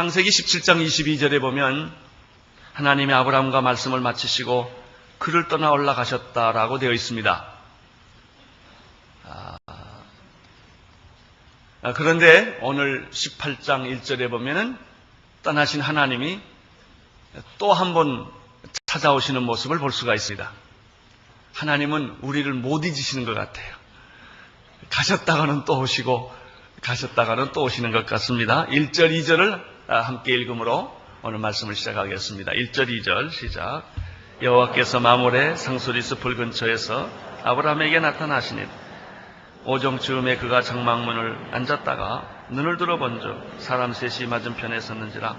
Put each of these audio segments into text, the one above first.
창세기 17장 22절에 보면 하나님이 아브라함과 말씀을 마치시고 그를 떠나 올라가셨다라고 되어 있습니다. 그런데 오늘 18장 1절에 보면은 떠나신 하나님이 또 한 번 찾아오시는 모습을 볼 수가 있습니다. 하나님은 우리를 못 잊으시는 것 같아요. 가셨다가는 또 오시고 가셨다가는 또 오시는 것 같습니다. 1절, 2절을 함께 읽음으로 오늘 말씀을 시작하겠습니다. 1절, 2절 시작. 여호와께서 마므레 상수리 숲을 근처에서 아브라함에게 나타나시니 오종 즈음에 그가 장막문을 앉았다가 눈을 들어 본즉 사람 셋이 맞은편에 섰는지라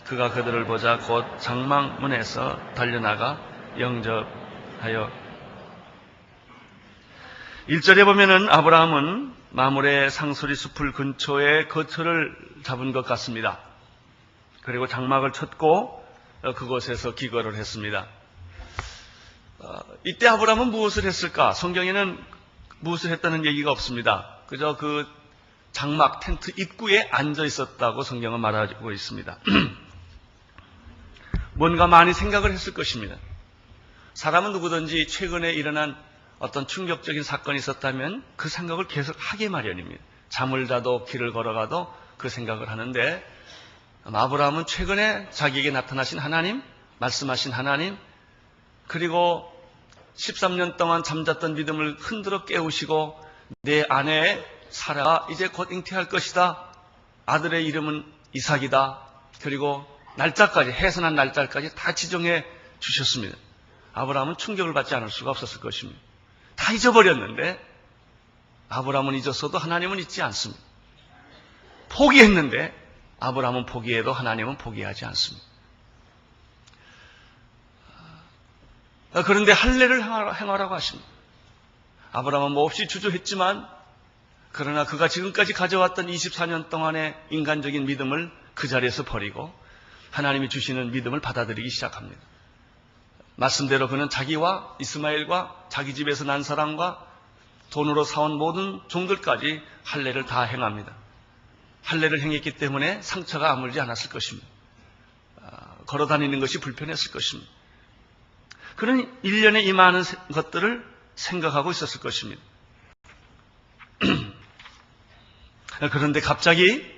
그가 그들을 보자 곧 장막문에서 달려나가 영접하여 1절에 보면은 아브라함은 마므레 상수리 숲을 근처에 거처를 잡은 것 같습니다. 그리고 장막을 쳤고 그곳에서 기거를 했습니다. 이때 아브라함은 무엇을 했을까? 성경에는 무엇을 했다는 얘기가 없습니다. 그저 그 장막 텐트 입구에 앉아 있었다고 성경은 말하고 있습니다. 뭔가 많이 생각을 했을 것입니다. 사람은 누구든지 최근에 일어난 어떤 충격적인 사건이 있었다면 그 생각을 계속 하게 마련입니다. 잠을 자도 길을 걸어가도 그 생각을 하는데 아브라함은 최근에 자기에게 나타나신 하나님, 말씀하신 하나님, 그리고 13년 동안 잠잤던 믿음을 흔들어 깨우시고 내 아내 사라가 이제 곧 잉태할 것이다. 아들의 이름은 이삭이다. 그리고 날짜까지, 해산한 날짜까지 다 지정해 주셨습니다. 아브라함은 충격을 받지 않을 수가 없었을 것입니다. 다 잊어버렸는데 아브라함은 잊었어도 하나님은 잊지 않습니다. 포기했는데 아브라함은 포기해도 하나님은 포기하지 않습니다. 그런데 할례를 행하라고 하십니다. 아브라함은 몹시 주저했지만 그러나 그가 지금까지 가져왔던 24년 동안의 인간적인 믿음을 그 자리에서 버리고 하나님이 주시는 믿음을 받아들이기 시작합니다. 말씀대로 그는 자기와 이스마엘과 자기 집에서 난 사람과 돈으로 사온 모든 종들까지 할례를 다 행합니다. 할례를 행했기 때문에 상처가 아물지 않았을 것입니다. 걸어다니는 것이 불편했을 것입니다. 그는 1년에 이 많은 것들을 생각하고 있었을 것입니다. 그런데 갑자기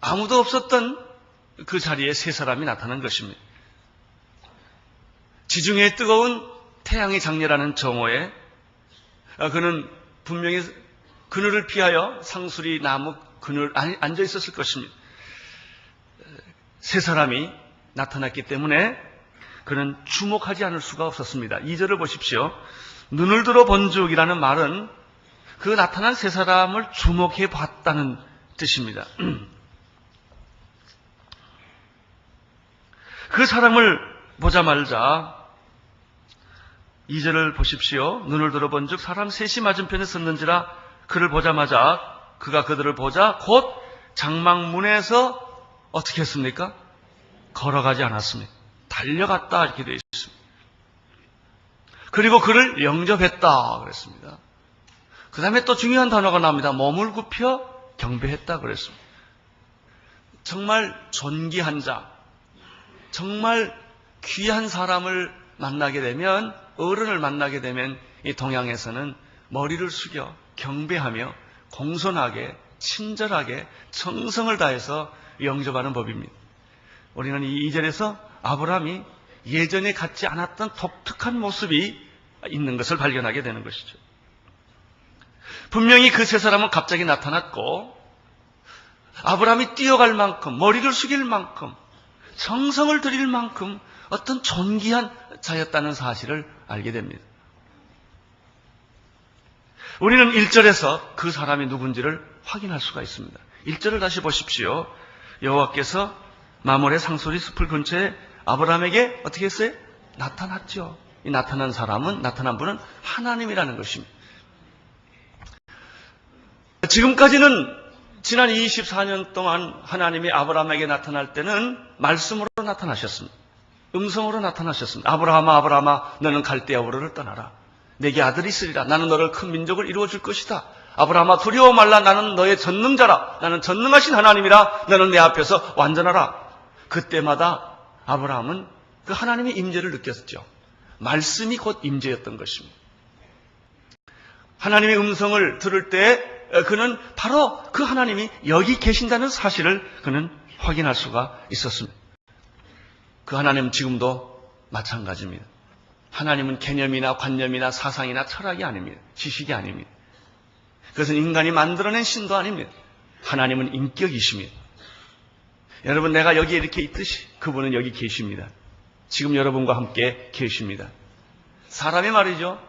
아무도 없었던 그 자리에 세 사람이 나타난 것입니다. 지중해 뜨거운 태양이 장렬하는 정오에 그는 분명히 그늘을 피하여 상수리 나무 그늘 앉아 있었을 것입니다. 세 사람이 나타났기 때문에 그는 주목하지 않을 수가 없었습니다. 2절을 보십시오. 눈을 들어 본죽이라는 말은 그 나타난 세 사람을 주목해 봤다는 뜻입니다. 그 사람을 보자마자 2절을 보십시오. 눈을 들어 본즉 사람 셋이 맞은편에 섰는지라 그를 보자마자 그가 그들을 보자 곧 장막문에서 어떻게 했습니까? 걸어가지 않았습니다. 달려갔다 이렇게 되어 있습니다. 그리고 그를 영접했다 그랬습니다. 그 다음에 또 중요한 단어가 나옵니다. 몸을 굽혀 경배했다 그랬습니다. 정말 존귀한 자, 정말 귀한 사람을 만나게 되면, 어른을 만나게 되면 이 동양에서는 머리를 숙여 경배하며 공손하게 친절하게 정성을 다해서 영접하는 법입니다. 우리는 이 2절에서 아브라함이 예전에 갖지 않았던 독특한 모습이 있는 것을 발견하게 되는 것이죠. 분명히 그 세 사람은 갑자기 나타났고 아브라함이 뛰어갈 만큼, 머리를 숙일 만큼, 정성을 들일 만큼 어떤 존귀한 자였다는 사실을 알게 됩니다. 우리는 1절에서 그 사람이 누군지를 확인할 수가 있습니다. 1절을 다시 보십시오. 여호와께서 마므레 상수리 숲을 근처에 아브라함에게 어떻게 했어요? 나타났죠. 이 나타난 분은 하나님이라는 것입니다. 지금까지는 지난 24년 동안 하나님이 아브라함에게 나타날 때는 말씀으로 나타나셨습니다. 음성으로 나타나셨습니다. 아브라함아, 아브라함아, 너는 갈대아 우르를 떠나라. 내게 아들이 있으리라. 나는 너를 큰 민족을 이루어 줄 것이다. 아브라함아 두려워 말라. 나는 너의 전능자라. 나는 전능하신 하나님이라. 너는 내 앞에서 완전하라. 그때마다 아브라함은 그 하나님의 임재를 느꼈죠. 말씀이 곧 임재였던 것입니다. 하나님의 음성을 들을 때 그는 바로 그 하나님이 여기 계신다는 사실을 그는 확인할 수가 있었습니다. 그 하나님은 지금도 마찬가지입니다. 하나님은 개념이나 관념이나 사상이나 철학이 아닙니다. 지식이 아닙니다. 그것은 인간이 만들어낸 신도 아닙니다. 하나님은 인격이십니다. 여러분, 내가 여기에 이렇게 있듯이 그분은 여기 계십니다. 지금 여러분과 함께 계십니다. 사람이 말이죠,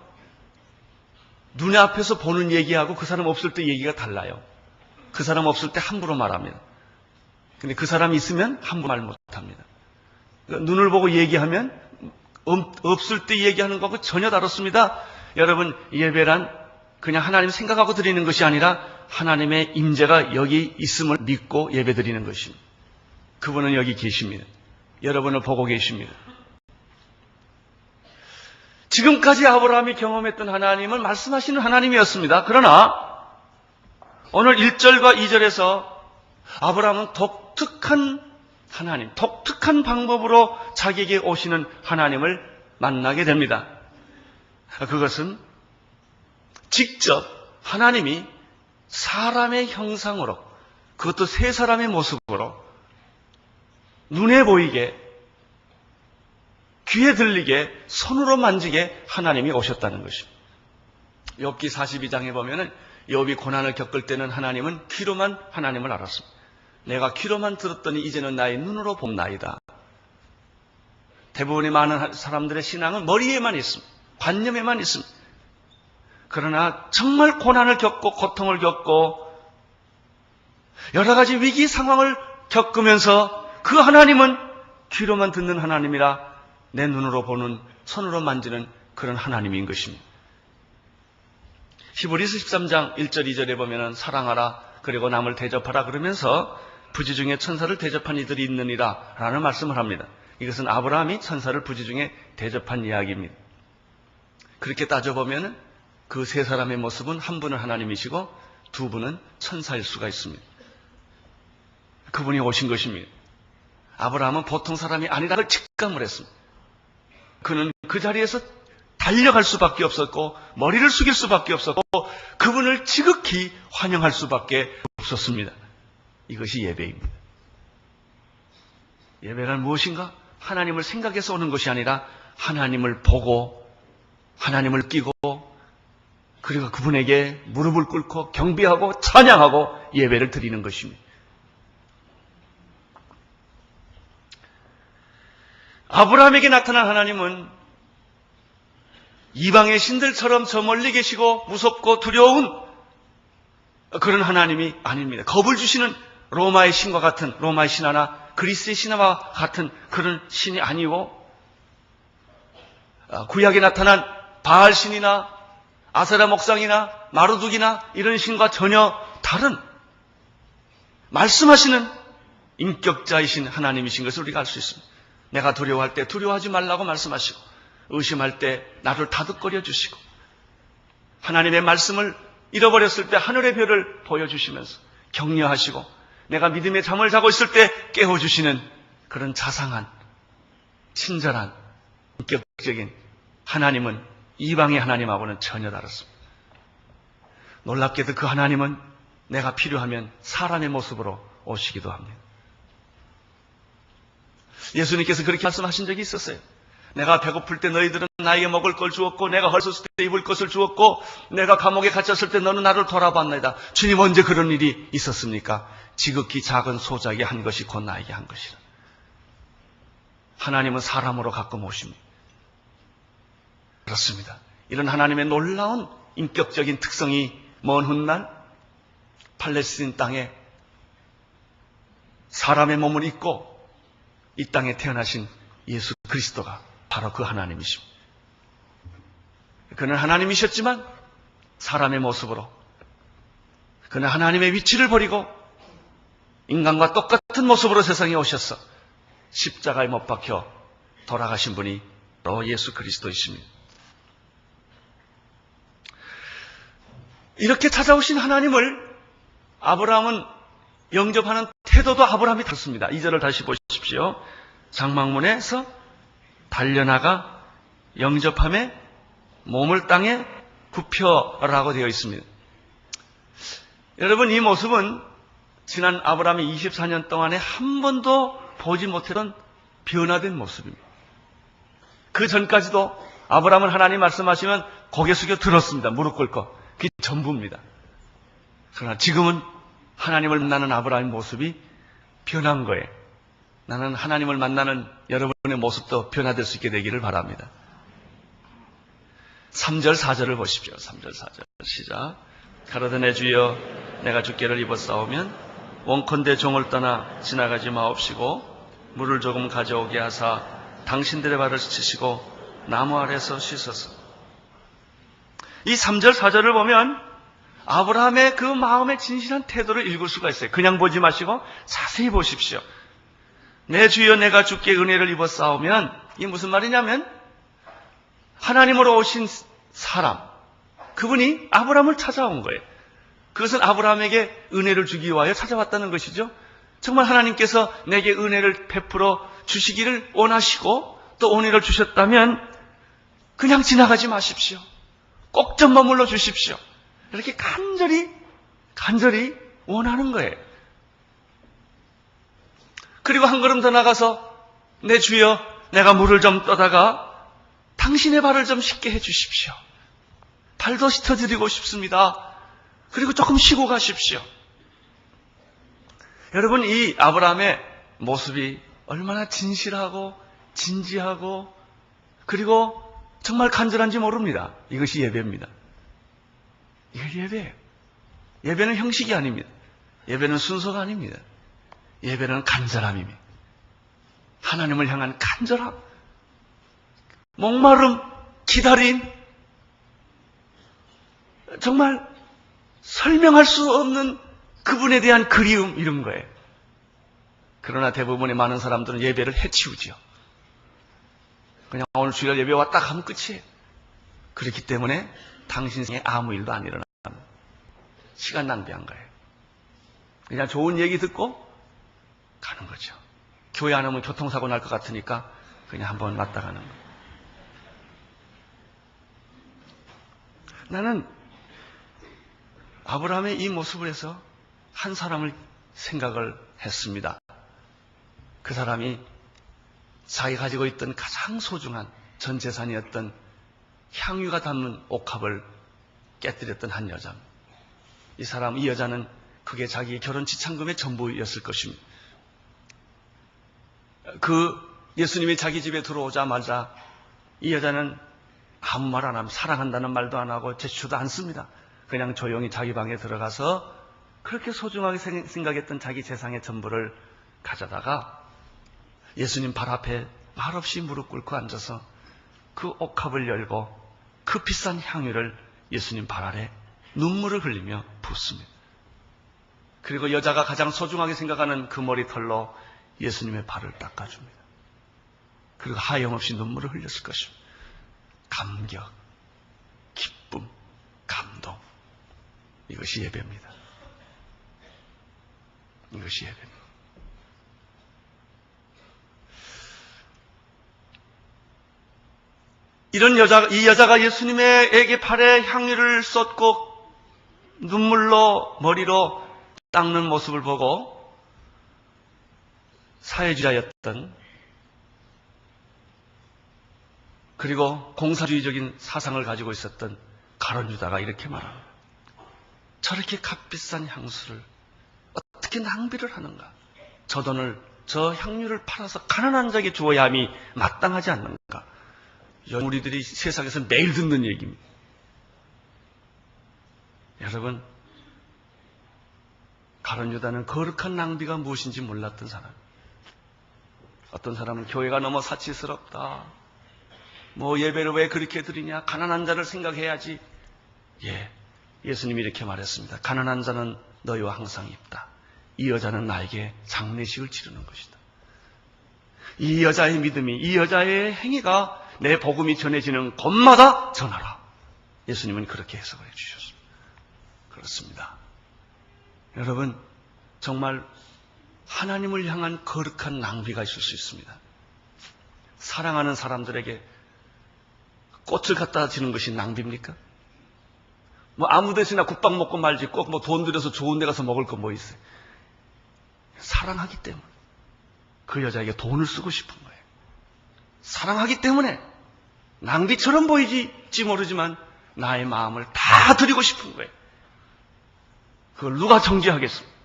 눈에 앞에서 보는 얘기하고 그 사람 없을 때 얘기가 달라요. 그 사람 없을 때 함부로 말합니다. 근데 그 사람이 있으면 함부로 말 못합니다. 눈을 보고 얘기하면 없을 때 얘기하는 거하고 전혀 다릅니다. 여러분, 예배란 그냥 하나님 생각하고 드리는 것이 아니라 하나님의 임재가 여기 있음을 믿고 예배 드리는 것입니다. 그분은 여기 계십니다. 여러분을 보고 계십니다. 지금까지 아브라함이 경험했던 하나님은 말씀하시는 하나님이었습니다. 그러나 오늘 1절과 2절에서 아브라함은 독특한 하나님, 독특한 방법으로 자기에게 오시는 하나님을 만나게 됩니다. 그것은 직접 하나님이 사람의 형상으로, 그것도 세 사람의 모습으로 눈에 보이게, 귀에 들리게, 손으로 만지게 하나님이 오셨다는 것입니다. 욥기 42장에 보면은 욥이 고난을 겪을 때는 하나님은 귀로만 하나님을 알았습니다. 내가 귀로만 들었더니 이제는 나의 눈으로 봄나이다. 대부분의 많은 사람들의 신앙은 머리에만 있습니다. 관념에만 있습니다. 그러나 정말 고난을 겪고 고통을 겪고 여러 가지 위기 상황을 겪으면서 그 하나님은 귀로만 듣는 하나님이라 내 눈으로 보는, 손으로 만지는 그런 하나님인 것입니다. 히브리서 13장 1절 2절에 보면은 사랑하라 그리고 남을 대접하라 그러면서 부지 중에 천사를 대접한 이들이 있느니라 라는 말씀을 합니다. 이것은 아브라함이 천사를 부지 중에 대접한 이야기입니다. 그렇게 따져보면 그 세 사람의 모습은 한 분은 하나님이시고 두 분은 천사일 수가 있습니다. 그분이 오신 것입니다. 아브라함은 보통 사람이 아니라는 직감을 했습니다. 그는 그 자리에서 달려갈 수밖에 없었고 머리를 숙일 수밖에 없었고 그분을 지극히 환영할 수밖에 없었습니다. 이것이 예배입니다. 예배란 무엇인가? 하나님을 생각해서 오는 것이 아니라 하나님을 보고 하나님을 끼고 그리고 그분에게 무릎을 꿇고 경배하고 찬양하고 예배를 드리는 것입니다. 아브라함에게 나타난 하나님은 이방의 신들처럼 저 멀리 계시고 무섭고 두려운 그런 하나님이 아닙니다. 겁을 주시는 로마의 신과 같은, 로마의 신화나 그리스의 신화와 같은 그런 신이 아니고 구약에 나타난 바알 신이나 아세라 목상이나 마루둑이나 이런 신과 전혀 다른 말씀하시는 인격자이신 하나님이신 것을 우리가 알 수 있습니다. 내가 두려워할 때 두려워하지 말라고 말씀하시고 의심할 때 나를 다독거려 주시고 하나님의 말씀을 잃어버렸을 때 하늘의 별을 보여주시면서 격려하시고 내가 믿음의 잠을 자고 있을 때 깨워주시는 그런 자상한 친절한 인격적인 하나님은 이방의 하나님하고는 전혀 다릅니다. 놀랍게도 그 하나님은 내가 필요하면 사람의 모습으로 오시기도 합니다. 예수님께서 그렇게 말씀하신 적이 있었어요. 내가 배고플 때 너희들은 나에게 먹을 걸 주었고 내가 헐벗을 때 입을 것을 주었고 내가 감옥에 갇혔을 때 너는 나를 돌아봤나이다. 주님 언제 그런 일이 있었습니까? 지극히 작은 소작이 한 것이 곧 나에게 한 것이라. 하나님은 사람으로 가끔 오십니다. 그렇습니다. 이런 하나님의 놀라운 인격적인 특성이 먼 훗날 팔레스틴 땅에 사람의 몸을 입고 이 땅에 태어나신 예수 그리스도가 바로 그 하나님이십니다. 그는 하나님이셨지만 사람의 모습으로 그는 하나님의 위치를 버리고 인간과 똑같은 모습으로 세상에 오셔서 십자가에 못 박혀 돌아가신 분이 바로 예수 그리스도이십니다. 이렇게 찾아오신 하나님을 아브라함은 영접하는 태도도 아브라함이 다릅니다. 2절을 다시 보십시오. 장막문에서 달려나가 영접함에 몸을 땅에 굽혀라고 되어 있습니다. 여러분, 이 모습은 지난 아브라함의 24년 동안에 한 번도 보지 못했던 변화된 모습입니다. 그 전까지도 아브라함은 하나님 말씀하시면 고개 숙여 들었습니다. 무릎 꿇고. 그게 전부입니다. 그러나 지금은 하나님을 만나는 아브라함의 모습이 변한 거예요. 나는 하나님을 만나는 여러분의 모습도 변화될 수 있게 되기를 바랍니다. 3절 4절을 보십시오. 3절 4절 시작. 가로되 내 주여 내가 주께를 입었사오면 원컨대 종을 떠나 지나가지 마옵시고 물을 조금 가져오게 하사 당신들의 발을 씻으시고 나무 아래서 씻어서. 이 3절 4절을 보면 아브라함의 그 마음의 진실한 태도를 읽을 수가 있어요. 그냥 보지 마시고 자세히 보십시오. 내 주여 내가 주께 은혜를 입었사오면, 이게 무슨 말이냐면 하나님으로 오신 사람, 그분이 아브라함을 찾아온 거예요. 그것은 아브라함에게 은혜를 주기 위하여 찾아왔다는 것이죠. 정말 하나님께서 내게 은혜를 베풀어 주시기를 원하시고 또 은혜를 주셨다면 그냥 지나가지 마십시오. 꼭 좀 머물러 주십시오. 이렇게 간절히 원하는 거예요. 그리고 한 걸음 더 나가서 내 주여 내가 물을 좀 떠다가 당신의 발을 좀 씻게 해 주십시오. 발도 씻어드리고 싶습니다. 그리고 조금 쉬고 가십시오. 여러분, 이 아브라함의 모습이 얼마나 진실하고 진지하고 그리고 정말 간절한지 모릅니다. 이것이 예배입니다. 이게 예배예요. 예배는 형식이 아닙니다. 예배는 순서가 아닙니다. 예배는 간절함입니다. 하나님을 향한 간절함, 목마름, 기다림, 정말 설명할 수 없는 그분에 대한 그리움, 이런 거예요. 그러나 대부분의 많은 사람들은 예배를 해치우지요. 그냥 오늘 주일 예배 왔다 하면 끝이에요. 그렇기 때문에 당신 생에 아무 일도 안 일어납니다. 시간 낭비한 거예요. 그냥 좋은 얘기 듣고 가는 거죠. 교회 안 오면 교통사고 날 것 같으니까 그냥 한번 왔다 가는 거예요. 나는 아브라함의 이 모습을 해서 한 사람을 생각을 했습니다. 그 사람이 자기가 가지고 있던 가장 소중한 전 재산이었던 향유가 담는 옥합을 깨뜨렸던 한 여자입니다. 이 여자는 그게 자기의 결혼 지참금의 전부였을 것입니다. 예수님이 자기 집에 들어오자마자 이 여자는 아무 말 안 하면 사랑한다는 말도 안 하고 제스처도 안 씁니다. 그냥 조용히 자기 방에 들어가서 그렇게 소중하게 생각했던 자기 재산의 전부를 가져다가 예수님 발 앞에 말없이 무릎 꿇고 앉아서 그 옥합을 열고 그 비싼 향유를 예수님 발 아래 눈물을 흘리며 붓습니다. 그리고 여자가 가장 소중하게 생각하는 그 머리털로 예수님의 발을 닦아줍니다. 그리고 하염없이 눈물을 흘렸을 것입니다. 감격, 기쁨, 감동. 이것이 예배입니다. 이것이 예배입니다. 이 여자가 예수님에게 발에 향유를 쏟고 눈물로 머리로 닦는 모습을 보고 사회주의자였던, 그리고 공사주의적인 사상을 가지고 있었던 가룟 유다가 이렇게 말합니다. 저렇게 값비싼 향수를 어떻게 낭비를 하는가? 저 돈을, 저 향유를 팔아서 가난한 자에게 주어야 함이 마땅하지 않는가? 우리들이 세상에서 매일 듣는 얘기입니다. 여러분, 가룟 유다는 거룩한 낭비가 무엇인지 몰랐던 사람. 어떤 사람은 교회가 너무 사치스럽다. 예배를 왜 그렇게 드리냐? 가난한 자를 생각해야지. 예수님이 이렇게 말했습니다. 가난한 자는 너희와 항상 있다. 이 여자는 나에게 장례식을 치르는 것이다. 이 여자의 믿음이, 이 여자의 행위가 내 복음이 전해지는 곳마다 전하라. 예수님은 그렇게 해석을 해주셨습니다. 그렇습니다. 여러분, 정말 하나님을 향한 거룩한 낭비가 있을 수 있습니다. 사랑하는 사람들에게 꽃을 갖다 주는 것이 낭비입니까? 뭐 아무 데서나 국밥 먹고 말지 꼭 뭐 돈 들여서 좋은 데 가서 먹을 거 뭐 있어요? 사랑하기 때문에 그 여자에게 돈을 쓰고 싶은 거예요. 사랑하기 때문에 낭비처럼 보이지 모르지만 나의 마음을 다 드리고 싶은 거예요. 그걸 누가 정죄하겠습니까?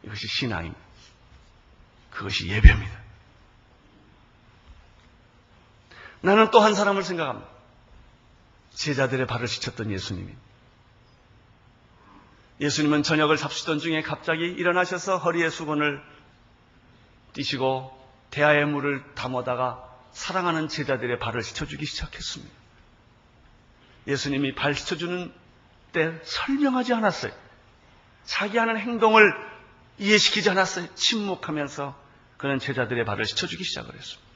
이것이 신앙입니다. 그것이 예배입니다. 나는 또 한 사람을 생각합니다. 제자들의 발을 씻었던 예수님이. 예수님은 저녁을 잡수던 중에 갑자기 일어나셔서 허리에 수건을 띠시고 대야의 물을 담아다가 사랑하는 제자들의 발을 씻어주기 시작했습니다. 예수님이 발 씻어주는 때 설명하지 않았어요. 자기 하는 행동을 이해시키지 않았어요. 침묵하면서 그는 제자들의 발을 씻어주기 시작을 했습니다.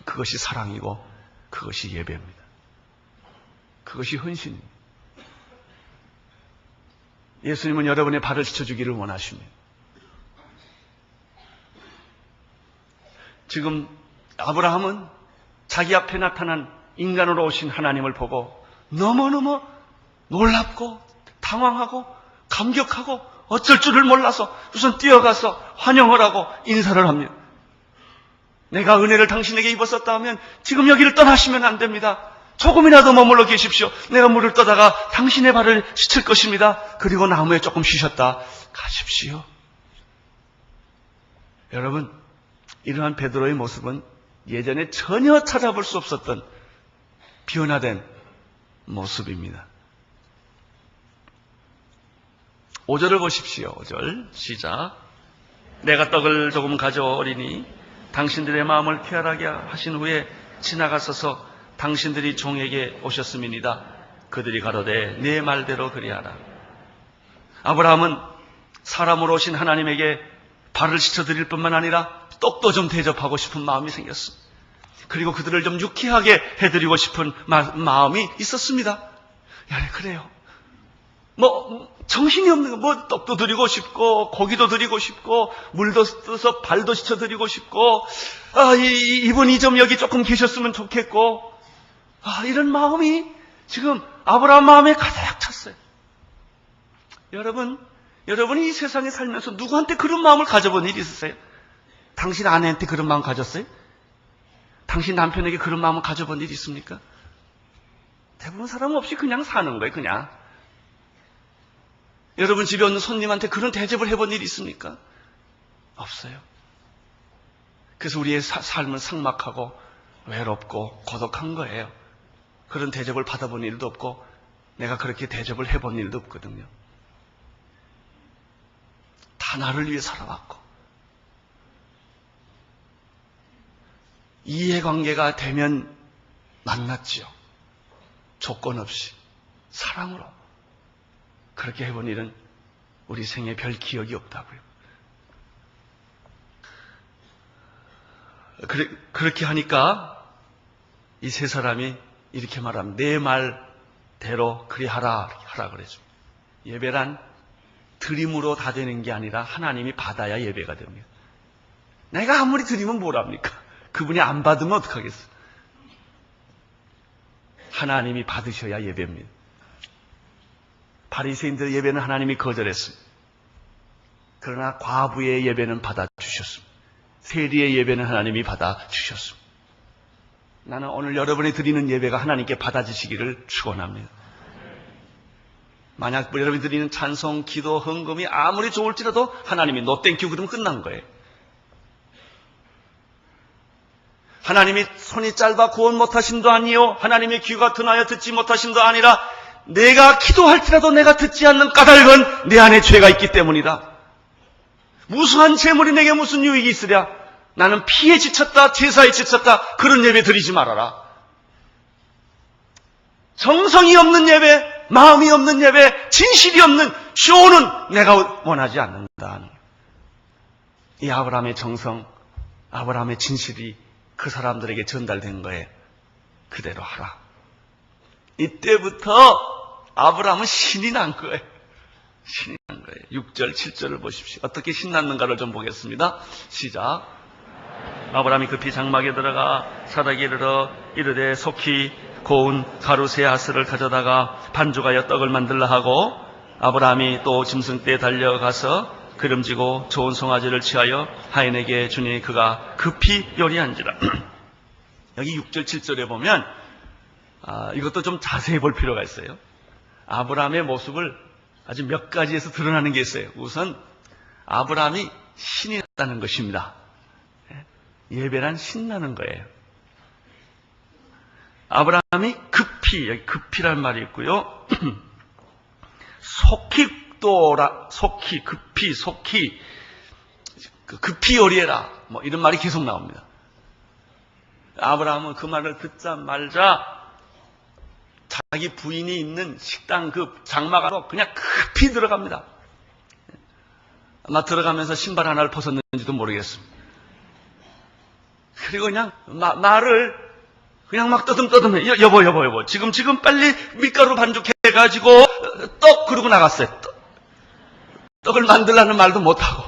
그것이 사랑이고 그것이 예배입니다. 그것이 헌신입니다. 예수님은 여러분의 발을 씻어주기를 원하십니다. 지금 아브라함은 자기 앞에 나타난 인간으로 오신 하나님을 보고 너무너무 놀랍고 당황하고 감격하고 어쩔 줄을 몰라서 우선 뛰어가서 환영을 하고 인사를 합니다. 내가 은혜를 당신에게 입었었다 하면 지금 여기를 떠나시면 안 됩니다. 조금이라도 머물러 계십시오. 내가 물을 떠다가 당신의 발을 씻을 것입니다. 그리고 나무에 조금 쉬셨다 가십시오. 여러분, 이러한 베드로의 모습은 예전에 전혀 찾아볼 수 없었던 변화된 모습입니다. 5절을 보십시오. 5절 시작. 내가 떡을 조금 가져오리니 당신들의 마음을 쾌활하게 하신 후에 지나가서서 당신들이 종에게 오셨음이니이다. 그들이 가로되 내 말대로 그리하라. 아브라함은 사람으로 오신 하나님에게 발을 씻어드릴 뿐만 아니라 떡도 좀 대접하고 싶은 마음이 생겼습니다. 그리고 그들을 좀 유쾌하게 해드리고 싶은 마음이 있었습니다. 그래요. 정신이 없는 거, 떡도 드리고 싶고, 고기도 드리고 싶고, 물도 떠서 발도 씻어드리고 싶고, 이분이 좀 여기 조금 계셨으면 좋겠고, 이런 마음이 지금 아브라함 마음에 가득 찼어요. 여러분이 이 세상에 살면서 누구한테 그런 마음을 가져본 일이 있으세요? 당신 아내한테 그런 마음 가졌어요? 당신 남편에게 그런 마음을 가져본 일이 있습니까? 대부분 사람 없이 그냥 사는 거예요, 그냥. 여러분 집에 오는 손님한테 그런 대접을 해본 일이 있습니까? 없어요. 그래서 우리의 삶은 삭막하고 외롭고 고독한 거예요. 그런 대접을 받아본 일도 없고 내가 그렇게 대접을 해본 일도 없거든요. 다 나를 위해 살아왔고 이해관계가 되면 만났지요. 조건 없이 사랑으로. 그렇게 해본 일은 우리 생에 별 기억이 없다고요. 그렇게 하니까 이 세 사람이 이렇게 말하면 내 말대로 그리하라 그랬죠. 예배란 드림으로 다 되는 게 아니라 하나님이 받아야 예배가 됩니다. 내가 아무리 드리면 뭐랍니까? 그분이 안 받으면 어떡하겠어요? 하나님이 받으셔야 예배입니다. 바리새인들의 예배는 하나님이 거절했습니다. 그러나 과부의 예배는 받아주셨습니다. 세리의 예배는 하나님이 받아주셨습니다. 나는 오늘 여러분이 드리는 예배가 하나님께 받아주시기를 축원합니다. 만약 여러분이 드리는 찬송, 기도, 헌금이 아무리 좋을지라도 하나님이 노 땡큐 그러면 끝난 거예요. 하나님이 손이 짧아 구원 못하심도 아니요 하나님의 귀가 둔하여 듣지 못하심도 아니라 내가 기도할지라도 내가 듣지 않는 까닭은 내 안에 죄가 있기 때문이다. 무수한 재물이 내게 무슨 유익이 있으랴. 나는 피에 지쳤다, 제사에 지쳤다. 그런 예배 드리지 말아라. 정성이 없는 예배, 마음이 없는 예배, 진실이 없는 쇼는 내가 원하지 않는다. 이 아브라함의 정성, 아브라함의 진실이 그 사람들에게 전달된 거에 그대로 하라. 이때부터 아브라함은 신이 난 거예요. 신이 난 거예요. 6절, 7절을 보십시오. 어떻게 신났는가를 좀 보겠습니다. 시작. 아브라함이 급히 장막에 들어가 사닥에 이르러 이르되 속히 고운 가루 세 아스를 가져다가 반죽하여 떡을 만들라 하고 아브라함이 또 짐승떼에 달려가서 기름지고 좋은 송아지를 취하여 하인에게 주니 그가 급히 요리한지라. 여기 6절, 7절에 보면 이것도 좀 자세히 볼 필요가 있어요. 아브라함의 모습을 아주 몇 가지에서 드러나는 게 있어요. 우선 아브라함이 신이 났다는 것입니다. 예배란 신나는 거예요. 아브라함이 급히, 여기 급히란 말이 있고요. 급히 요리해라. 뭐 이런 말이 계속 나옵니다. 아브라함은 그 말을 듣자 말자 자기 부인이 있는 식당 그 장막 안으로 그냥 급히 들어갑니다. 아마 들어가면서 신발 하나를 벗었는지도 모르겠습니다. 그리고 그냥 말을 그냥 막 떠듬떠듬해. 여보. 지금 빨리 밀가루 반죽해가지고 떡 그러고 나갔어요. 떡을 만들라는 말도 못하고.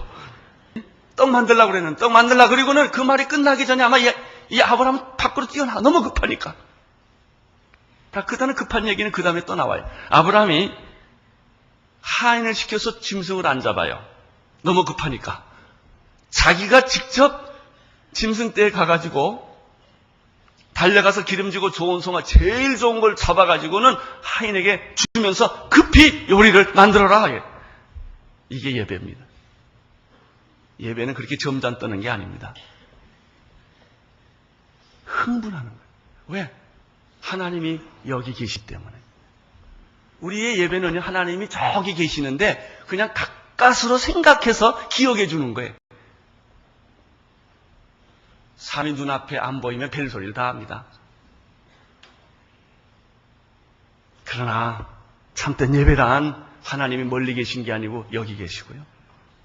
떡 만들라고 그랬는데 떡 만들라 그리고는 그 말이 끝나기 전에 아마 이 아브라함은 밖으로 뛰어나가. 너무 급하니까. 그다음에 급한 얘기는 그 다음에 또 나와요. 아브라함이 하인을 시켜서 짐승을 안 잡아요. 너무 급하니까. 자기가 직접 짐승떼에 가가지고 달려가서 기름지고 좋은 송아 제일 좋은 걸 잡아가지고는 하인에게 주면서 급히 요리를 만들어라. 이게 예배입니다. 예배는 그렇게 점잖 떠는 게 아닙니다. 흥분하는 거예요. 왜? 하나님이 여기 계시기 때문에. 우리의 예배는 하나님이 저기 계시는데 그냥 가까스로 생각해서 기억해 주는 거예요. 삶이 눈앞에 안 보이면 벨소리를 다 합니다. 그러나 참된 예배란 하나님이 멀리 계신 게 아니고 여기 계시고요.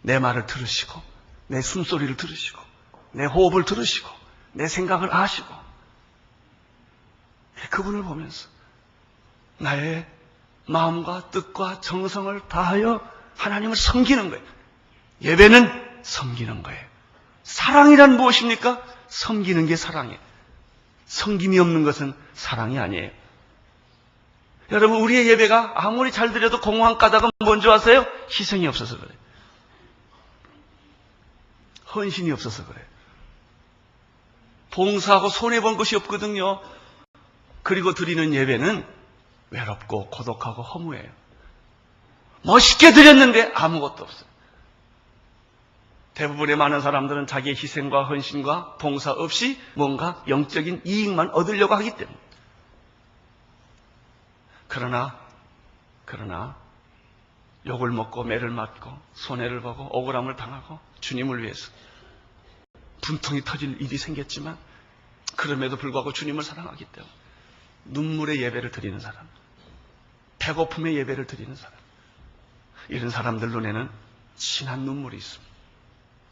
내 말을 들으시고 내 숨소리를 들으시고 내 호흡을 들으시고 내 생각을 아시고 그분을 보면서 나의 마음과 뜻과 정성을 다하여 하나님을 섬기는 거예요. 예배는 섬기는 거예요. 사랑이란 무엇입니까? 섬기는 게 사랑이에요. 섬김이 없는 것은 사랑이 아니에요. 여러분, 우리의 예배가 아무리 잘 드려도 공허한 까닭은 뭔지 아세요? 희생이 없어서 그래요. 헌신이 없어서 그래요. 봉사하고 손해본 것이 없거든요. 그리고 드리는 예배는 외롭고 고독하고 허무해요. 멋있게 드렸는데 아무것도 없어요. 대부분의 많은 사람들은 자기의 희생과 헌신과 봉사 없이 뭔가 영적인 이익만 얻으려고 하기 때문에. 그러나 욕을 먹고 매를 맞고 손해를 보고 억울함을 당하고 주님을 위해서 분통이 터질 일이 생겼지만 그럼에도 불구하고 주님을 사랑하기 때문에 눈물의 예배를 드리는 사람, 배고픔의 예배를 드리는 사람, 이런 사람들 눈에는 진한 눈물이 있습니다.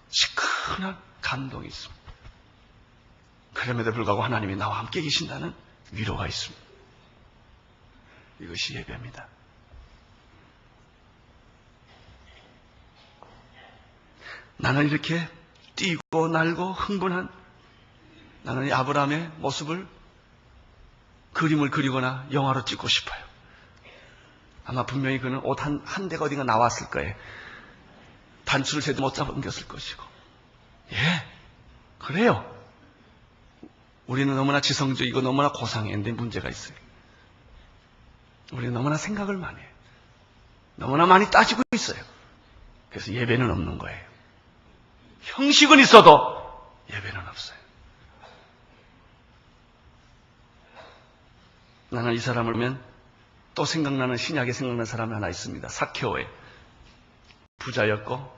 시큰한 감동이 있습니다. 그럼에도 불구하고 하나님이 나와 함께 계신다는 위로가 있습니다. 이것이 예배입니다. 나는 이렇게 뛰고 날고 흥분한 나는 이 아브라함의 모습을 그림을 그리거나 영화로 찍고 싶어요. 아마 분명히 그는 옷 한 대가 어딘가 나왔을 거예요. 단추를 제대로 못 잡은겼을 것이고. 예, 그래요. 우리는 너무나 지성적이고 너무나 고상했는데 문제가 있어요. 우리는 너무나 생각을 많이 해요. 너무나 많이 따지고 있어요. 그래서 예배는 없는 거예요. 형식은 있어도 예배는 없어요. 나는 이 사람을 보면 또 생각나는 신약에 생각나는 사람이 하나 있습니다. 삭개오예요. 부자였고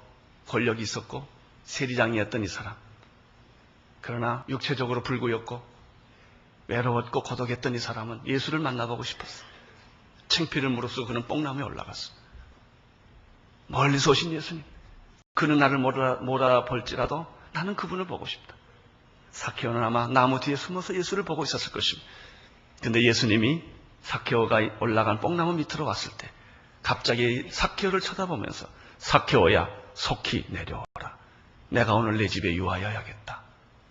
권력이 있었고 세리장이었던 이 사람. 그러나 육체적으로 불구였고 외로웠고 고독했던 이 사람은 예수를 만나보고 싶었어요. 창피를 무릅쓰고 그는 뽕나무에 올라갔어. 멀리서 오신 예수님. 그는 나를 못 알아볼지라도 나는 그분을 보고 싶다. 삭개오는 아마 나무 뒤에 숨어서 예수를 보고 있었을 것입니다. 근데 예수님이 삭개오가 올라간 뽕나무 밑으로 왔을 때 갑자기 삭개오를 쳐다보면서 삭개오야 속히 내려오라. 내가 오늘 내 집에 유하여야겠다.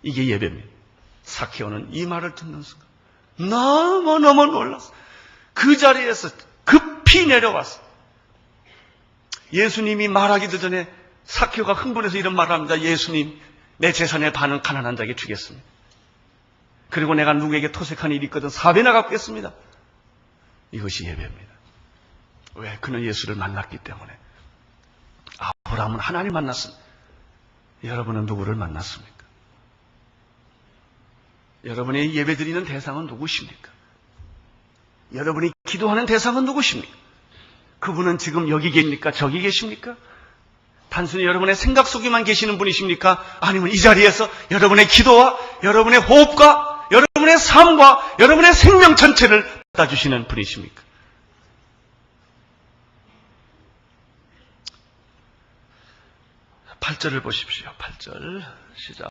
이게 예배입니다. 삭개오는 이 말을 듣는 순간 너무너무 놀랐어. 그 자리에서 급히 내려왔어. 예수님이 말하기도 전에 삭개오가 흥분해서 이런 말을 합니다. 예수님, 내 재산의 반은 가난한 자에게 주겠습니다. 그리고 내가 누구에게 토색한 일이 있거든 4배나 갚겠습니다. 이것이 예배입니다. 왜? 그는 예수를 만났기 때문에. 아브라함은 하나님 만났습니다. 여러분은 누구를 만났습니까? 여러분이 예배드리는 대상은 누구십니까? 여러분이 기도하는 대상은 누구십니까? 그분은 지금 여기 계십니까? 저기 계십니까? 단순히 여러분의 생각 속에만 계시는 분이십니까? 아니면 이 자리에서 여러분의 기도와 여러분의 호흡과 여러분의 삶과 여러분의 생명 전체를 받아주시는 분이십니까? 팔 8절을 보십시오. 8절 시작.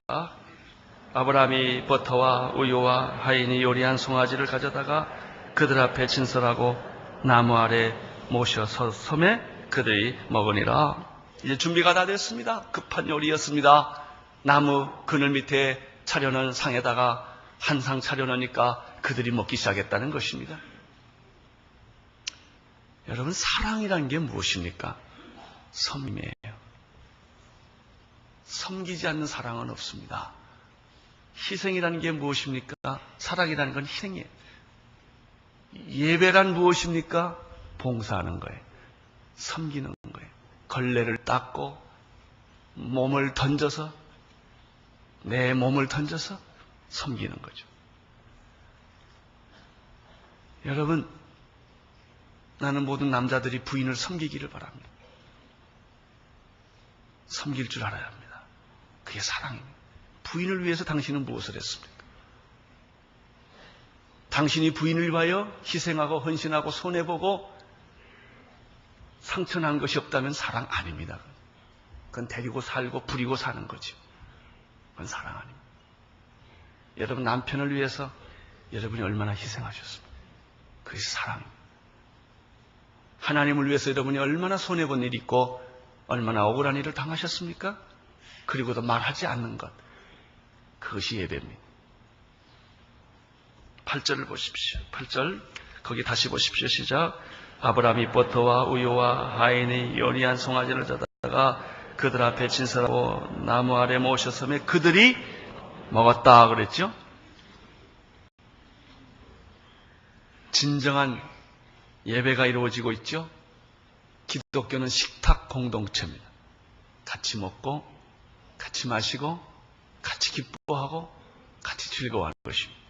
아브라함이 버터와 우유와 하인이 요리한 송아지를 가져다가 그들 앞에 진설하고 나무 아래 모셔 섬에 그들이 먹으니라. 이제 준비가 다 됐습니다. 급한 요리였습니다. 나무 그늘 밑에 차려놓은 상에다가 한 상 차려놓으니까 그들이 먹기 시작했다는 것입니다. 여러분, 사랑이라는 게 무엇입니까? 섬김이에요. 섬기지 않는 사랑은 없습니다. 희생이라는 게 무엇입니까? 사랑이라는 건 희생이에요. 예배란 무엇입니까? 봉사하는 거예요. 섬기는 거예요. 걸레를 닦고 몸을 던져서 내 몸을 던져서 섬기는 거죠. 여러분, 나는 모든 남자들이 부인을 섬기기를 바랍니다. 섬길 줄 알아야 합니다. 그게 사랑입니다. 부인을 위해서 당신은 무엇을 했습니까? 당신이 부인을 위하여 희생하고 헌신하고 손해보고 상처난 것이 없다면 사랑 아닙니다. 그건 데리고 살고 부리고 사는 거죠. 그건 사랑 아닙니다. 여러분, 남편을 위해서 여러분이 얼마나 희생하셨습니까? 그것이 사랑입니다. 하나님을 위해서 여러분이 얼마나 손해본 일이 있고 얼마나 억울한 일을 당하셨습니까? 그리고도 말하지 않는 것, 그것이 예배입니다. 8절을 보십시오. 8절 거기 다시 보십시오. 시작. 아브라함이 버터와 우유와 하인이 요리한 송아지를 져다가 그들 앞에 진설하고 나무 아래 모셔섬에 그들이 먹었다 그랬죠. 진정한 예배가 이루어지고 있죠. 기독교는 식탁 공동체입니다. 같이 먹고 같이 마시고 같이 기뻐하고 같이 즐거워하는 것입니다.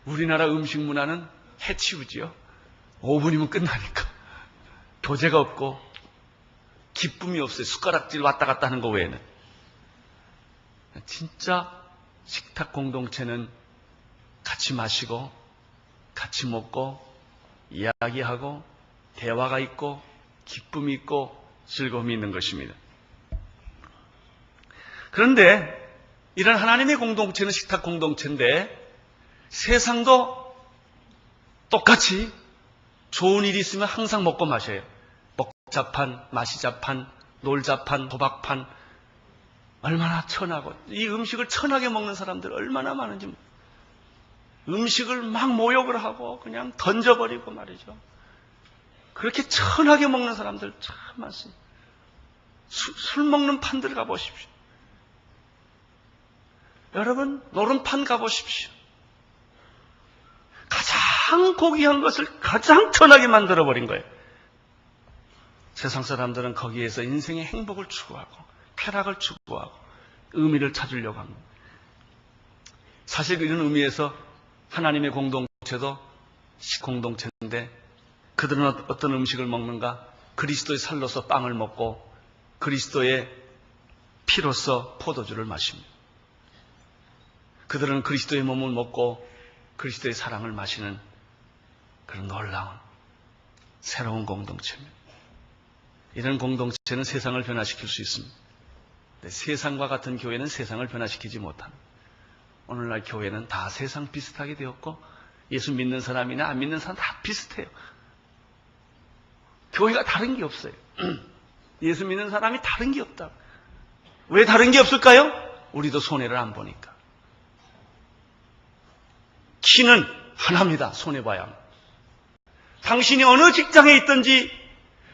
우리나라 음식 문화는 해치우지요. 5분이면 끝나니까. 교제가 없고 기쁨이 없어요. 숟가락질 왔다 갔다 하는 거 외에는. 진짜 식탁 공동체는 같이 마시고 같이 먹고 이야기하고 대화가 있고 기쁨이 있고 즐거움이 있는 것입니다. 그런데 이런 하나님의 공동체는 식탁 공동체인데 세상도 똑같이 좋은 일이 있으면 항상 먹고 마셔요. 먹자판, 마시자판, 놀자판, 도박판. 얼마나 천하고 이 음식을 천하게 먹는 사람들 얼마나 많은지. 음식을 막 모욕을 하고 그냥 던져버리고 말이죠. 그렇게 천하게 먹는 사람들 참 많습니다. 술 먹는 판들 가보십시오. 여러분, 노름판 가보십시오. 가장 고귀한 것을 가장 천하게 만들어버린 거예요. 세상 사람들은 거기에서 인생의 행복을 추구하고 쾌락을 추구하고 의미를 찾으려고 합니다. 사실 이런 의미에서 하나님의 공동체도 식공동체인데 그들은 어떤 음식을 먹는가? 그리스도의 살로서 빵을 먹고 그리스도의 피로서 포도주를 마십니다. 그들은 그리스도의 몸을 먹고 그리스도의 사랑을 마시는 그런 놀라운 새로운 공동체입니다. 이런 공동체는 세상을 변화시킬 수 있습니다. 세상과 같은 교회는 세상을 변화시키지 못합니다. 오늘날 교회는 다 세상 비슷하게 되었고 예수 믿는 사람이나 안 믿는 사람 다 비슷해요. 교회가 다른 게 없어요. 예수 믿는 사람이 다른 게 없다. 왜 다른 게 없을까요? 우리도 손해를 안 보니까. 키는 하나입니다. 손해봐야 합니다. 당신이 어느 직장에 있든지,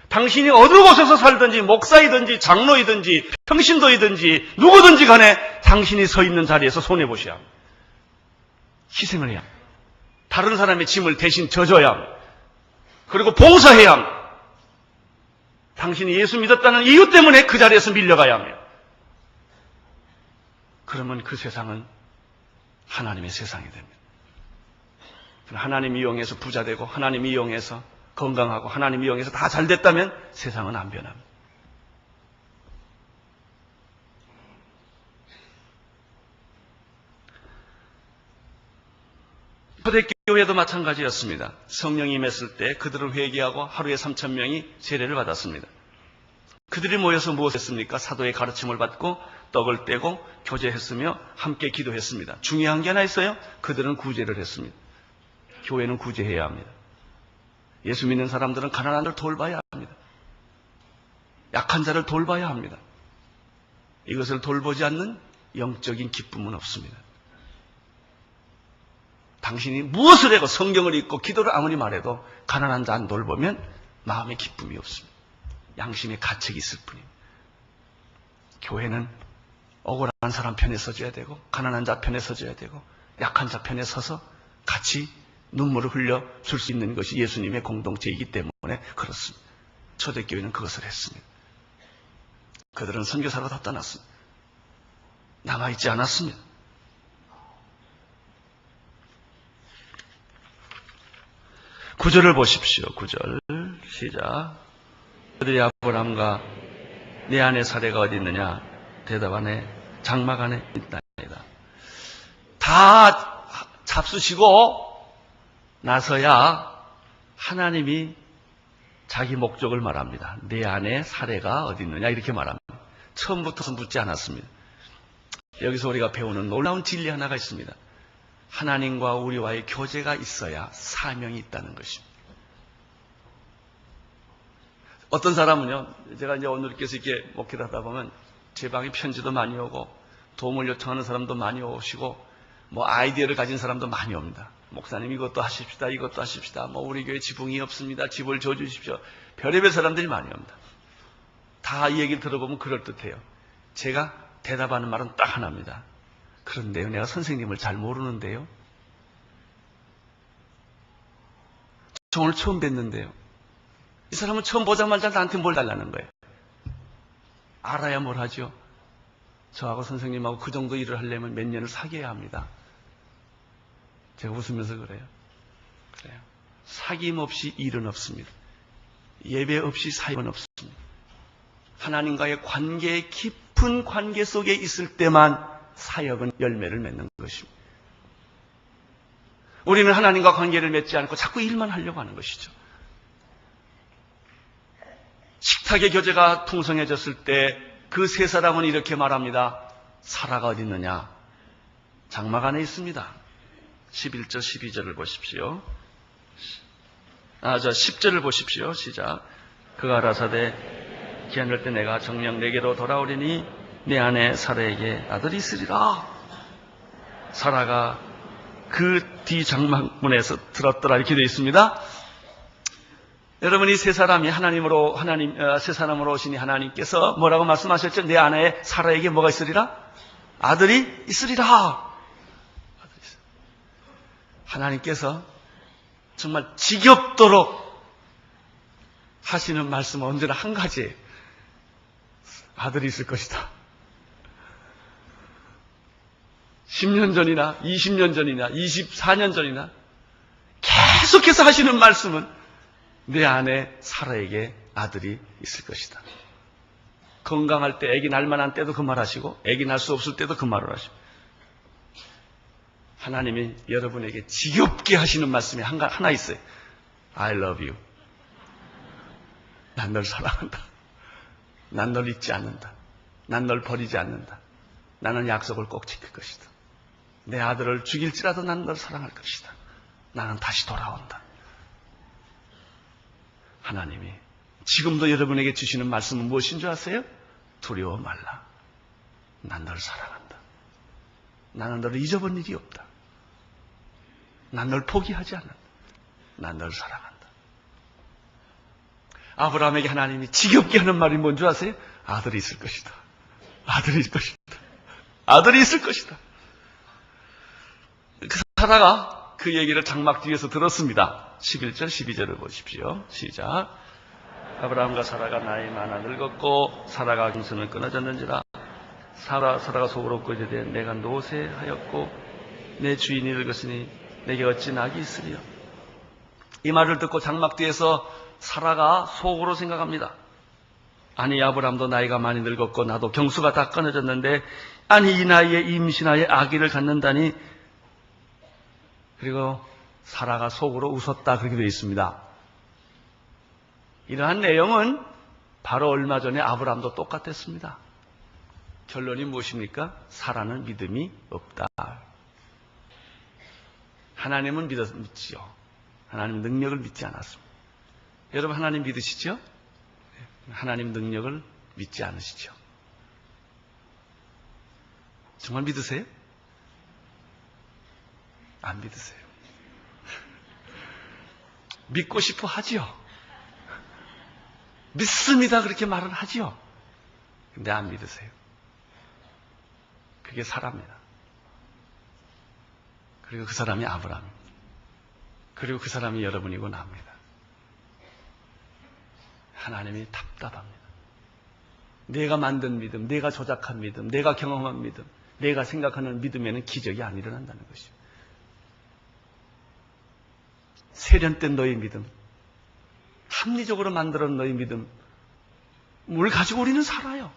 당신이 어느 곳에서 살든지, 목사이든지, 장로이든지, 평신도이든지, 누구든지 간에 당신이 서 있는 자리에서 손해보셔야 합니다. 희생을 해야 합니다. 다른 사람의 짐을 대신 져줘야 합니다. 그리고 봉사해야 합니다. 당신이 예수 믿었다는 이유 때문에 그 자리에서 밀려가야 합니다. 그러면 그 세상은 하나님의 세상이 됩니다. 하나님 이용해서 부자 되고, 하나님 이용해서 건강하고, 하나님 이용해서 다 잘 됐다면 세상은 안 변합니다. 초대교회도 마찬가지였습니다. 성령이 임했을 때 그들을 회개하고 하루에 3,000명이 세례를 받았습니다. 그들이 모여서 무엇을 했습니까? 사도의 가르침을 받고 떡을 떼고 교제했으며 함께 기도했습니다. 중요한 게 하나 있어요. 그들은 구제를 했습니다. 교회는 구제해야 합니다. 예수 믿는 사람들은 가난한 자를 돌봐야 합니다. 약한 자를 돌봐야 합니다. 이것을 돌보지 않는 영적인 기쁨은 없습니다. 당신이 무엇을 해도 성경을 읽고 기도를 아무리 말해도 가난한 자 안 돌보면 마음의 기쁨이 없습니다. 양심의 가책이 있을 뿐입니다. 교회는 억울한 사람 편에 서줘야 되고, 가난한 자 편에 서줘야 되고, 약한 자 편에 서서 같이 눈물을 흘려 줄 수 있는 것이 예수님의 공동체이기 때문에 그렇습니다. 초대교회는 그것을 했습니다. 그들은 선교사로 다 떠났습니다. 남아있지 않았습니다. 구절을 보십시오. 9절 시작. 그들이 아브람과 내 안에 사례가 어디 있느냐? 대답하네. 장막 안에 있나이다. 다 잡수시고 나서야 하나님이 자기 목적을 말합니다. 내 안에 사례가 어디 있느냐? 이렇게 말합니다. 처음부터 묻지 않았습니다. 여기서 우리가 배우는 놀라운 진리 하나가 있습니다. 하나님과 우리와의 교제가 있어야 사명이 있다는 것입니다. 어떤 사람은요, 제가 이제 오늘 이렇게 목회를 하다 보면 제 방에 편지도 많이 오고 도움을 요청하는 사람도 많이 오시고 뭐 아이디어를 가진 사람도 많이 옵니다. 목사님 이것도 하십시다, 이것도 하십시다. 뭐 우리 교회 지붕이 없습니다. 집을 줘주십시오. 별의별 사람들이 많이 옵니다. 다 이 얘기를 들어보면 그럴듯해요. 제가 대답하는 말은 딱 하나입니다. 그런데요, 내가 선생님을 잘 모르는데요. 저 오늘 처음 뵀는데요. 이 사람은 처음 보자마자 나한테 뭘 달라는 거예요. 알아야 뭘 하죠. 저하고 선생님하고 그 정도 일을 하려면 몇 년을 사귀어야 합니다. 제가 웃으면서 그래요. 사귐 없이 일은 없습니다. 예배 없이 사역은 없습니다. 하나님과의 관계, 깊은 관계 속에 있을 때만 사역은 열매를 맺는 것입니다. 우리는 하나님과 관계를 맺지 않고 자꾸 일만 하려고 하는 것이죠. 식탁의 교제가 풍성해졌을 때 그 세 사람은 이렇게 말합니다. 사라가 어디 있느냐? 장막 안에 있습니다. 11절 12절을 보십시오. 10절을 보십시오. 시작. 그가 가라사대 기한될 때 내가 정녕 내게로 돌아오리니 내 안에 사라에게 아들이 있으리라. 사라가 그 뒤 장막문에서 들었더라 이렇게 되어 있습니다. 여러분, 이 세 사람이 세 사람으로 오시니 하나님께서 뭐라고 말씀하셨죠? 내 안에 사라에게 뭐가 있으리라? 아들이 있으리라. 하나님께서 정말 지겹도록 하시는 말씀은 언제나 한 가지예요. 아들이 있을 것이다. 10년 전이나 20년 전이나 24년 전이나 계속해서 하시는 말씀은 내 안에 사라에게 아들이 있을 것이다. 건강할 때, 아기 날 만한 때도 그 말 하시고, 아기 날 수 없을 때도 그 말을 하시고, 하나님이 여러분에게 지겹게 하시는 말씀이 하나 있어요. I love you. 난 널 사랑한다. 난 널 잊지 않는다. 난 널 버리지 않는다. 나는 약속을 꼭 지킬 것이다. 내 아들을 죽일지라도 난 널 사랑할 것이다. 나는 다시 돌아온다. 하나님이 지금도 여러분에게 주시는 말씀은 무엇인 줄 아세요? 두려워 말라. 난 널 사랑한다. 나는 너를 잊어본 일이 없다. 난 널 포기하지 않는다. 난 널 사랑한다. 아브라함에게 하나님이 지겹게 하는 말이 뭔 줄 아세요? 아들이 있을 것이다. 아들이 있을 것이다. 아들이 있을 것이다. 그 사라가 그 얘기를 장막 뒤에서 들었습니다. 11절, 12절을 보십시오. 시작. 아브라함과 사라가 나이 많아 늙었고 사라가 경선은 끊어졌는지라. 사라가 속으로 끄지되 내가 노쇠하였고 내 주인이 늙었으니 내게 어찌 낙이 있으리요. 이 말을 듣고 장막 뒤에서 사라가 속으로 생각합니다. 아니 아브라함도 나이가 많이 늙었고 나도 경수가 다 끊어졌는데 아니 이 나이에 임신하여 아기를 갖는다니. 그리고 사라가 속으로 웃었다 그렇게 되어 있습니다. 이러한 내용은 바로 얼마 전에 아브라함도 똑같았습니다. 결론이 무엇입니까? 사라는 믿음이 없다. 하나님은 믿지요. 하나님 능력을 믿지 않았습니다. 여러분 하나님 믿으시죠? 하나님 능력을 믿지 않으시죠? 정말 믿으세요? 안 믿으세요. 믿고 싶어 하지요. 믿습니다 그렇게 말은 하지요. 근데 안 믿으세요. 그게 사람입니다. 그리고 그 사람이 아브라함입니다. 그리고 그 사람이 여러분이고 납니다. 하나님이 답답합니다. 내가 만든 믿음, 내가 조작한 믿음, 내가 경험한 믿음, 내가 생각하는 믿음에는 기적이 안 일어난다는 것이죠. 세련된 너의 믿음, 합리적으로 만들어낸 너의 믿음, 뭘 가지고 우리는 살아요.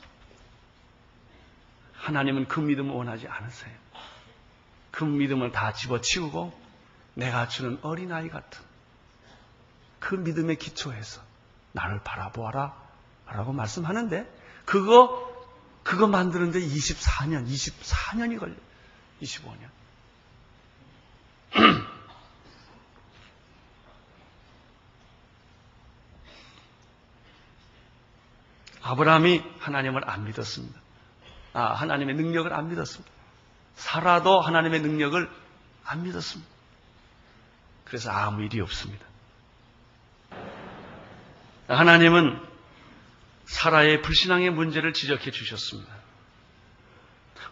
하나님은 그 믿음을 원하지 않으세요. 그 믿음을 다 집어치우고 내가 주는 어린아이 같은 그 믿음의 기초에서 나를 바라보아라 라고 말씀하는데 그거 만드는데 24년이 걸려요. 25년. 아브라함이 하나님을 안 믿었습니다. 하나님의 능력을 안 믿었습니다. 사라도 하나님의 능력을 안 믿었습니다. 그래서 아무 일이 없습니다. 하나님은 사라의 불신앙의 문제를 지적해 주셨습니다.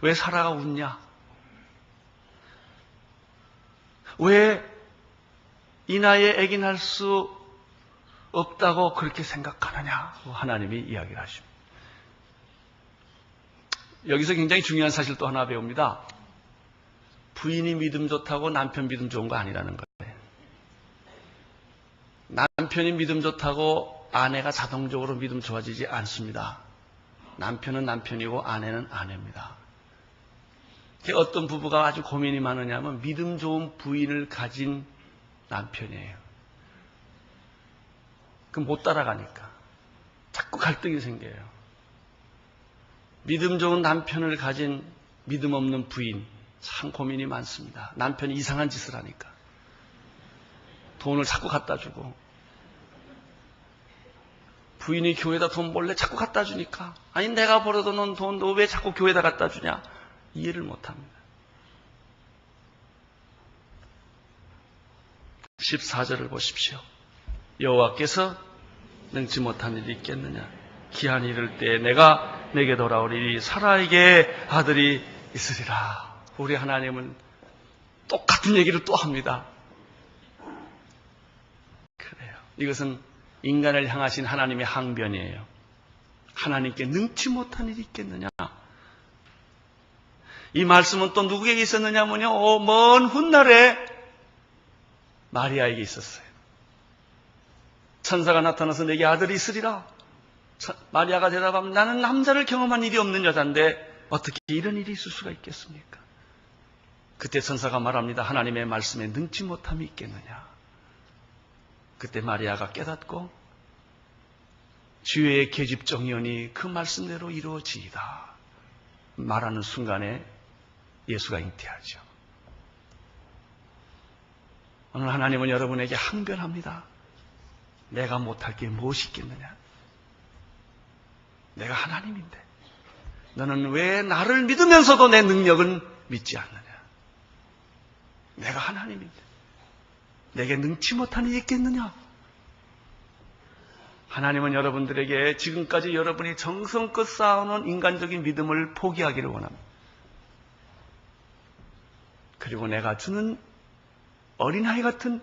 왜 사라가 웃냐? 왜 이 나이에 아기 낳을 수 없다고 그렇게 생각하느냐? 하나님이 이야기를 하십니다. 여기서 굉장히 중요한 사실 또 하나 배웁니다. 부인이 믿음 좋다고 남편 믿음 좋은 거 아니라는 거예요. 남편이 믿음 좋다고 아내가 자동적으로 믿음 좋아지지 않습니다. 남편은 남편이고 아내는 아내입니다. 어떤 부부가 아주 고민이 많으냐면 믿음 좋은 부인을 가진 남편이에요. 그럼 못 따라가니까 자꾸 갈등이 생겨요. 믿음 좋은 남편을 가진 믿음 없는 부인, 참 고민이 많습니다. 남편이 이상한 짓을 하니까 돈을 자꾸 갖다 주고 부인이 교회에다 돈 몰래 자꾸 갖다 주니까 아니 내가 벌어다 놓은 돈 너 왜 자꾸 교회에다 갖다 주냐? 이해를 못합니다. 14절을 보십시오. 여호와께서 능치 못한 일이 있겠느냐? 기한이 이를 때 내가 내게 돌아오리니 사라에게 아들이 있으리라. 우리 하나님은 똑같은 얘기를 또 합니다. 그래요. 이것은 인간을 향하신 하나님의 항변이에요. 하나님께 능치 못한 일이 있겠느냐? 이 말씀은 또 누구에게 있었느냐면요. 먼 훗날에 마리아에게 있었어요. 천사가 나타나서 내게 아들이 있으리라. 마리아가 대답하면 나는 남자를 경험한 일이 없는 여자인데 어떻게 이런 일이 있을 수가 있겠습니까? 그때 천사가 말합니다. 하나님의 말씀에 능치 못함이 있겠느냐. 그때 마리아가 깨닫고 주의 계집종이오니 그 말씀대로 이루어지이다 말하는 순간에 예수가 잉태하죠. 오늘 하나님은 여러분에게 항변합니다. 내가 못할 게 무엇이 있겠느냐? 내가 하나님인데 너는 왜 나를 믿으면서도 내 능력은 믿지 않느냐? 내가 하나님인데 내게 능치 못한 일이 있겠느냐? 하나님은 여러분들에게 지금까지 여러분이 정성껏 쌓아놓은 인간적인 믿음을 포기하기를 원합니다. 그리고 내가 주는 어린아이 같은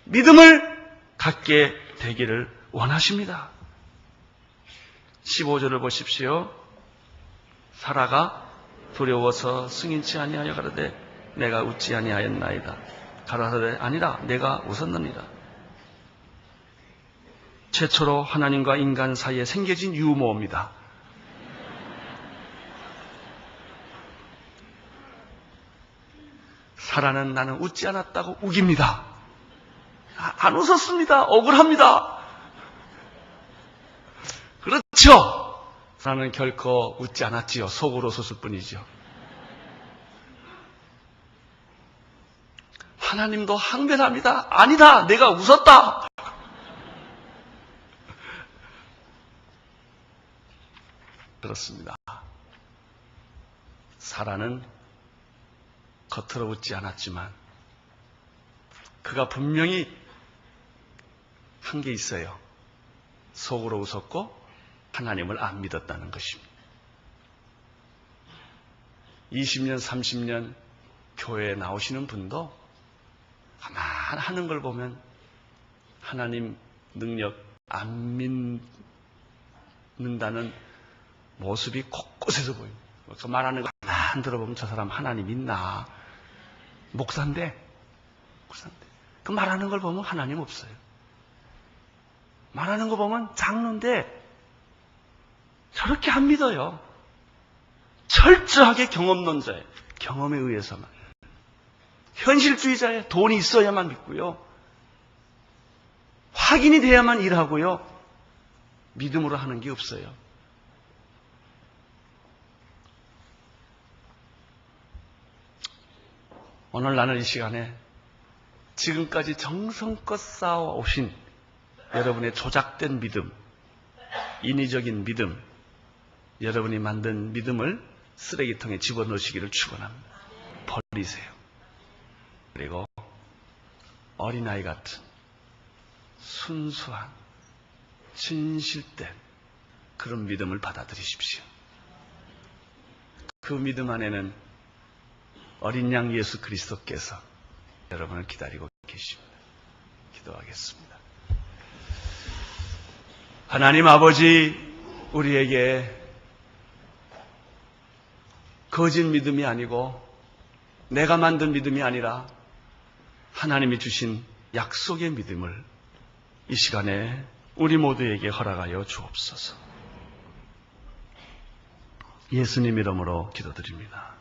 믿음을 갖게 되기를 원하십니다. 15절을 보십시오. 사라가 두려워서 승인치 아니하여 가로되 내가 웃지 아니하였나이다. 가라사대 아니라 내가 웃었느니라. 최초로 하나님과 인간 사이에 생겨진 유머입니다. 사라는 나는 웃지 않았다고 우깁니다. 안 웃었습니다. 억울합니다. 그렇죠. 사라는 결코 웃지 않았지요. 속으로 웃었을 뿐이죠. 하나님도 항변합니다. 아니다. 내가 웃었다. 그렇습니다. 사라는 겉으로 웃지 않았지만 그가 분명히 한 게 있어요. 속으로 웃었고 하나님을 안 믿었다는 것입니다. 20년, 30년 교회에 나오시는 분도 가만 하는 걸 보면 하나님 능력 안 믿는다는 모습이 곳곳에서 보입니다. 그 말하는 거 가만 들어보면 저 사람 하나님 있나? 목사인데. 그 말하는 걸 보면 하나님 없어요. 말하는 거 보면 장로인데 저렇게 안 믿어요. 철저하게 경험론자예요. 경험에 의해서만. 현실주의자예요. 돈이 있어야만 믿고요. 확인이 돼야만 일하고요. 믿음으로 하는 게 없어요. 오늘 나는 이 시간에 지금까지 정성껏 쌓아오신 여러분의 조작된 믿음, 인위적인 믿음, 여러분이 만든 믿음을 쓰레기통에 집어넣으시기를 축원합니다. 버리세요. 그리고 어린아이 같은 순수한 진실된 그런 믿음을 받아들이십시오. 그 믿음 안에는 어린 양 예수 그리스도께서 여러분을 기다리고 계십니다. 기도하겠습니다. 하나님 아버지, 우리에게 거짓 믿음이 아니고 내가 만든 믿음이 아니라 하나님이 주신 약속의 믿음을 이 시간에 우리 모두에게 허락하여 주옵소서. 예수님 이름으로 기도드립니다.